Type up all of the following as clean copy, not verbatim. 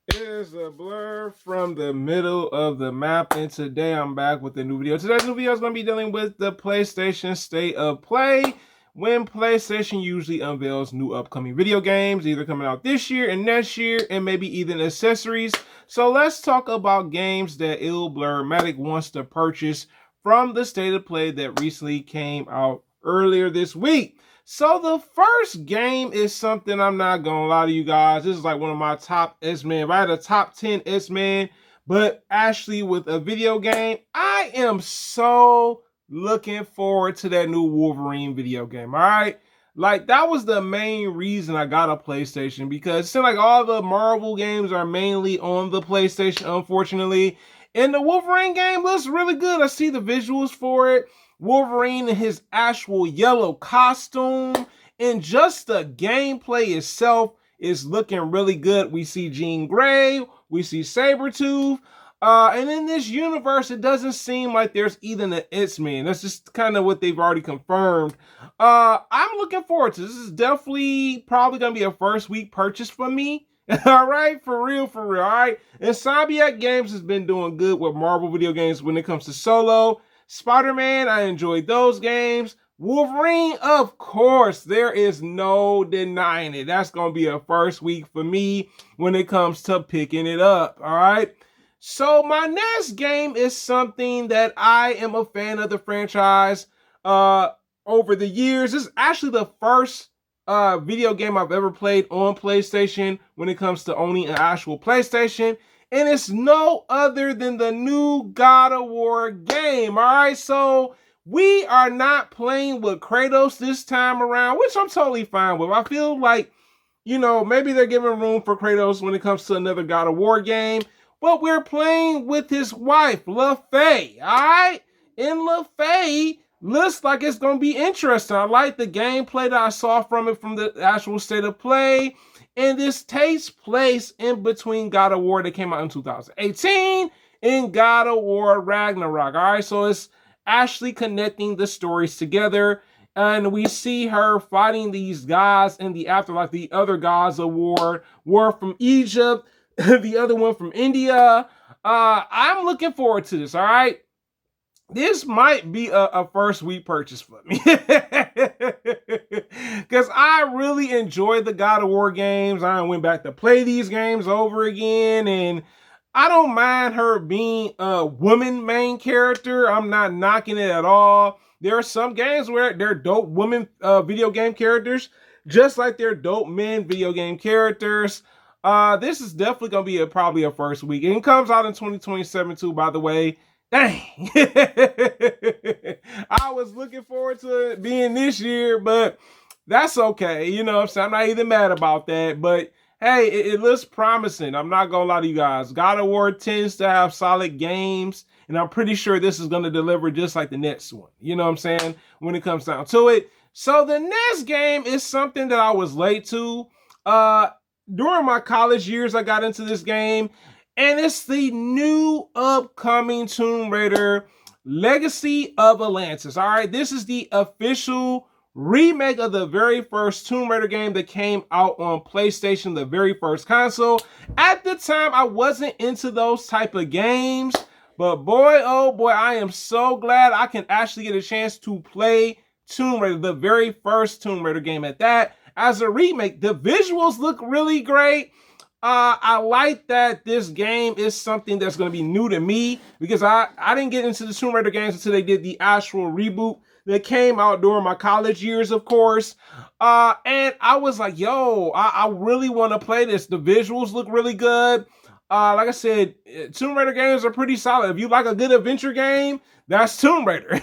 It is a blur from the middle of the map, and today I'm back with a new video. Today's new video is going to be dealing with the PlayStation State of Play, when PlayStation usually unveils new upcoming video games, either coming out this year and next year, and maybe even accessories. So let's talk about games that blerdmatic wants to purchase from the State of Play that recently came out earlier this week. So the first game is something I'm not gonna lie to you guys. This is like one of my top S-Men. If I had a top 10 S-Men, but actually with a video game, I am so looking forward to that new Wolverine video game. All right. Like that was the main reason I got a PlayStation, because it seems like all the Marvel games are mainly on the PlayStation, unfortunately. And the Wolverine game looks really good. I see the visuals for it. Wolverine in his actual yellow costume, and just the gameplay itself is looking really good. We see Jean Grey, we see Sabretooth, and in this universe, it doesn't seem like there's even an X-Men. That's just kind of what they've already confirmed. I'm looking forward to this. This is definitely probably going to be a first week purchase for me. All right, for real, all right? Insomniac Games has been doing good with Marvel video games when it comes to solo. Spider-Man, I enjoyed those games. Wolverine, of course, there is no denying it. That's going to be a first week for me when it comes to picking it up, all right? So my next game is something that I am a fan of the franchise over the years. This is actually the first video game I've ever played on PlayStation when it comes to owning an actual PlayStation. And it's no other than the new God of War game, all right? So we are not playing with Kratos this time around, which I'm totally fine with. I feel like, maybe they're giving room for Kratos when it comes to another God of War game, but we're playing with his wife, LaFay, all right? And LaFay looks like it's going to be interesting. I like the gameplay that I saw from it from the actual State of Play. And this takes place in between God of War that came out in 2018 and God of War Ragnarok. All right, so it's actually connecting the stories together. And we see her fighting these guys in the afterlife, the other gods of war, war from Egypt, the other one from India. I'm looking forward to this, all right? This might be a first week purchase for me. Because I really enjoy the God of War games. I went back to play these games over again. And I don't mind her being a woman main character. I'm not knocking it at all. There are some games where they're dope women video game characters, just like they're dope men video game characters. This is definitely going to be probably a first week. And it comes out in 2027 too, by the way. Dang. I was looking forward to it being this year, but that's okay. You know what I'm saying? I'm not even mad about that. But hey, it looks promising. I'm not going to lie to you guys. God of War tends to have solid games, and I'm pretty sure this is going to deliver just like the next one. You know what I'm saying? When it comes down to it. So the next game is something that I was late to. During my college years, I got into this game. And it's the new upcoming Tomb Raider Legacy of Atlantis. All right, this is the official remake of the very first Tomb Raider game that came out on PlayStation, the very first console. At the time, I wasn't into those type of games, but boy, oh boy, I am so glad I can actually get a chance to play Tomb Raider, the very first Tomb Raider game at that, as a remake. The visuals look really great. I like that this game is something that's going to be new to me, because I didn't get into the Tomb Raider games until they did the actual reboot that came out during my college years, of course. And I was like, yo, I really want to play this. The visuals look really good. Like I said, Tomb Raider games are pretty solid. If you like a good adventure game, that's Tomb Raider.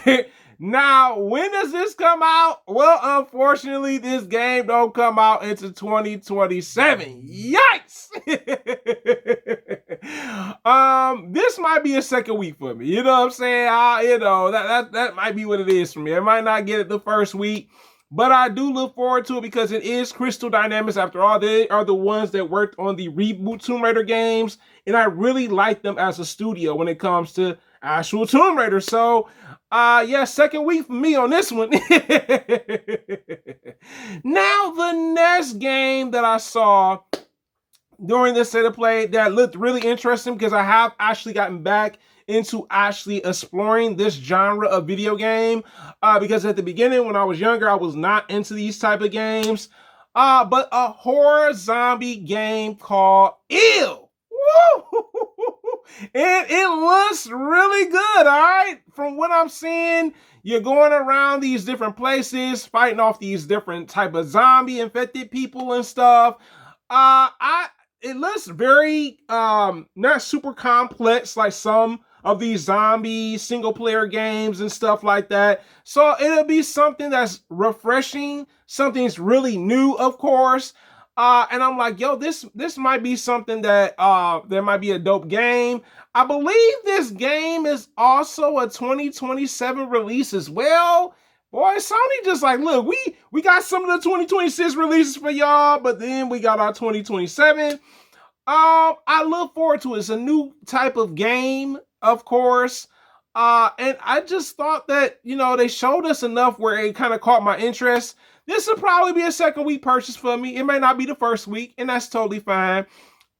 Now, when does this come out? Well, unfortunately, this game don't come out into 2027. Yikes! This might be a second week for me. You know what I'm saying? That might be what it is for me. I might not get it the first week, but I do look forward to it because it is Crystal Dynamics. After all, they are the ones that worked on the reboot Tomb Raider games, and I really like them as a studio when it comes to actual Tomb Raider. So, yeah, second week for me on this one. Now, the next game that I saw during this state of play that looked really interesting because I have actually gotten back into actually exploring this genre of video game. Because at the beginning, when I was younger, I was not into these type of games. But a horror zombie game called Ill. Woo! And it looks really good, all right? From what I'm seeing, you're going around these different places, fighting off these different type of zombie infected people and stuff. I It looks very not super complex like some of these zombie single player games and stuff like that. So it'll be something that's refreshing, something's really new, of course. And I'm like, yo, this might be something that there might be a dope game. I believe this game is also a 2027 release as well. Boy, Sony just like, look, we got some of the 2026 releases for y'all, but then we got our 2027. I look forward to it. It's a new type of game, of course. And I just thought that, they showed us enough where it kind of caught my interest. This will probably be a second week purchase for me. It may not be the first week, and that's totally fine.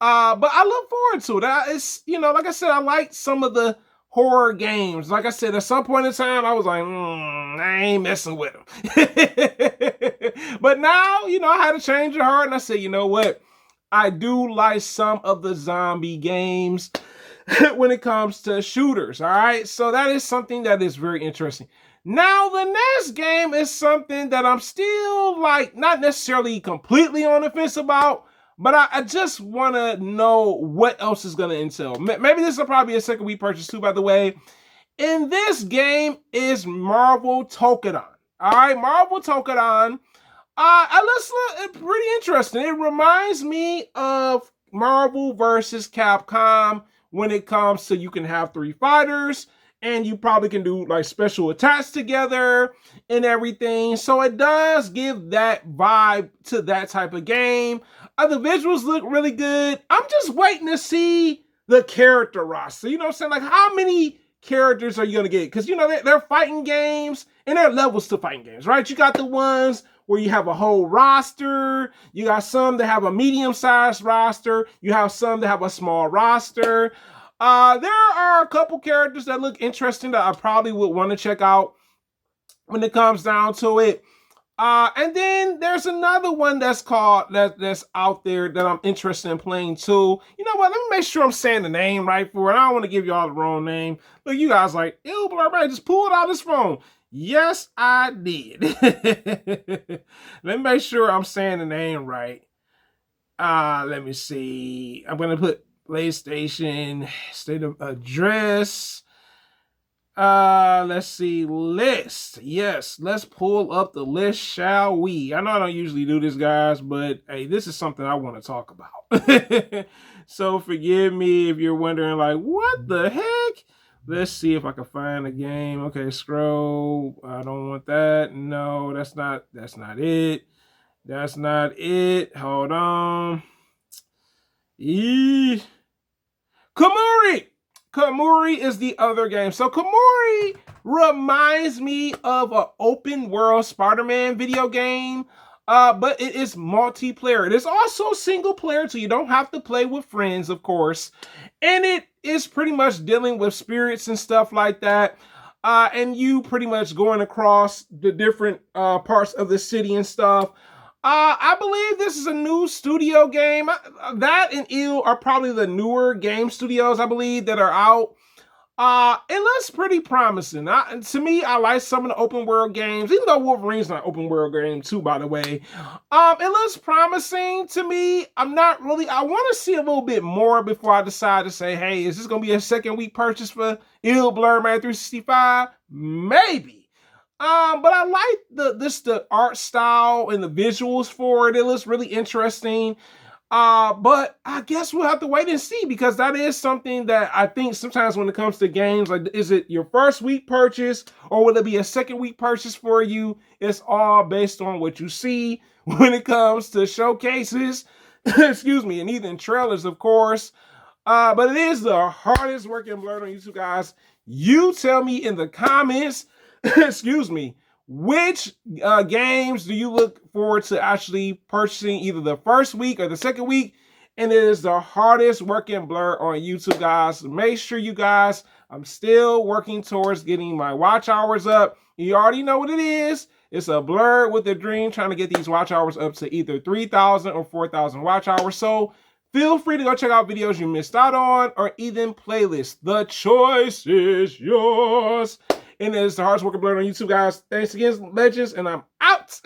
But I look forward to it. It's, like I said, I like some of the horror games. Like I said, at some point in time, I was like, I ain't messing with them. But now, I had to change of heart, and I said, you know what? I do like some of the zombie games when it comes to shooters, all right? So that is something that is very interesting. Now, the next game is something that I'm still, not necessarily completely on the fence about, but I just want to know what else is going to entail. Maybe this will probably be a second week purchase too, by the way. And this game is Marvel Tokadon. All right, Marvel Tokadon. It looks pretty interesting. It reminds me of Marvel versus Capcom when it comes to you can have 3 fighters and you probably can do like special attacks together and everything. So it does give that vibe to that type of game. The visuals look really good. I'm just waiting to see the character roster. You know what I'm saying? Like, how many characters are you going to get? Because, they're fighting games and there are levels to fighting games, right? You got the ones where you have a whole roster. You got some that have a medium-sized roster. You have some that have a small roster. There are a couple characters that look interesting that I probably would want to check out when it comes down to it. And then there's another one that's out there that I'm interested in playing too. You know what? Let me make sure I'm saying the name right for it. I don't want to give y'all the wrong name. Look, you guys like, ew, blerd, just pull it out his phone. Yes, I did. Let me make sure I'm saying the name right. Let me see. I'm going to put PlayStation state of address. Let's see, list. Yes, let's pull up the list, shall we? I know I don't usually do this, guys, but hey, this is something I want to talk about. So forgive me if you're wondering, like, what the heck? Let's see if I can find a game. Okay, scroll. I don't want that. No, that's not it. That's not it. Hold on. Kamuri! Kamuri is the other game. So Kamuri reminds me of an open world Spider-Man video game, but it is multiplayer. It is also single player, so you don't have to play with friends, of course. And it is pretty much dealing with spirits and stuff like that. And you pretty much going across the different parts of the city and stuff. I believe this is a new studio game. That and Ill are probably the newer game studios, I believe, that are out. It looks pretty promising. To me, I like some of the open world games, even though Wolverine's not an open world game too, by the way. It looks promising to me. I want to see a little bit more before I decide to say, hey, is this going to be a second week purchase for Ill Blerd Man 365? Maybe. But I like the art style and the visuals for it. It looks really interesting. But I guess we'll have to wait and see, because that is something that I think sometimes when it comes to games, like, is it your first week purchase or will it be a second week purchase for you? It's all based on what you see when it comes to showcases, excuse me, and even trailers, of course. But it is the hardest working blerd on YouTube, guys. You tell me in the comments, excuse me, which games do you look forward to actually purchasing either the first week or the second week? and it is the hardest working blerd on YouTube, guys. Make sure you guys, I'm still working towards getting my watch hours up. You already know what it is. It's a blerd with a dream, trying to get these watch hours up to either 3,000 or 4,000 watch hours. So feel free to go check out videos you missed out on or even playlists. The choice is yours. And it's the hardest working blerd on YouTube, guys. Thanks again, legends, and I'm out.